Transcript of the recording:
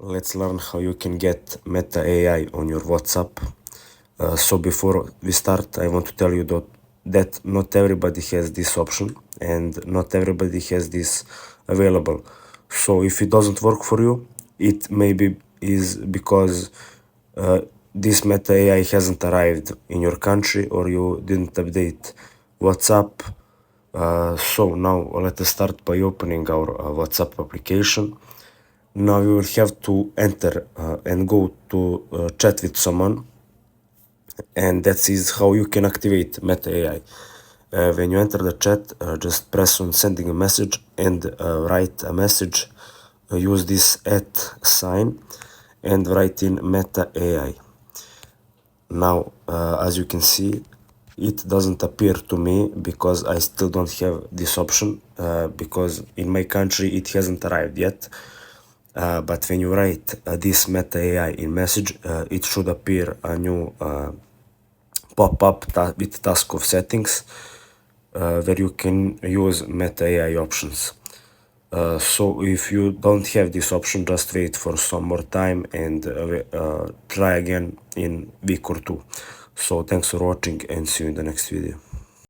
Let's learn how you can get Meta AI on your WhatsApp. So before we start, I want to tell you that not everybody has this option and not everybody has this available. So if it doesn't work for you, it maybe is because this Meta AI hasn't arrived in your country or you didn't update WhatsApp. So now let us start by opening our WhatsApp application. Now you will have to enter and go to chat with someone, and that is how you can activate Meta AI. When you enter the chat, just press on sending a message and write a message. Use this @ sign and write in Meta AI. Now, as you can see, it doesn't appear to me because I still don't have this option because in my country it hasn't arrived yet. But when you write this Meta AI in message, it should appear a new pop-up with task of settings where you can use Meta AI options. So if you don't have this option, just wait for some more time and try again in week or two. So thanks for watching and see you in the next video.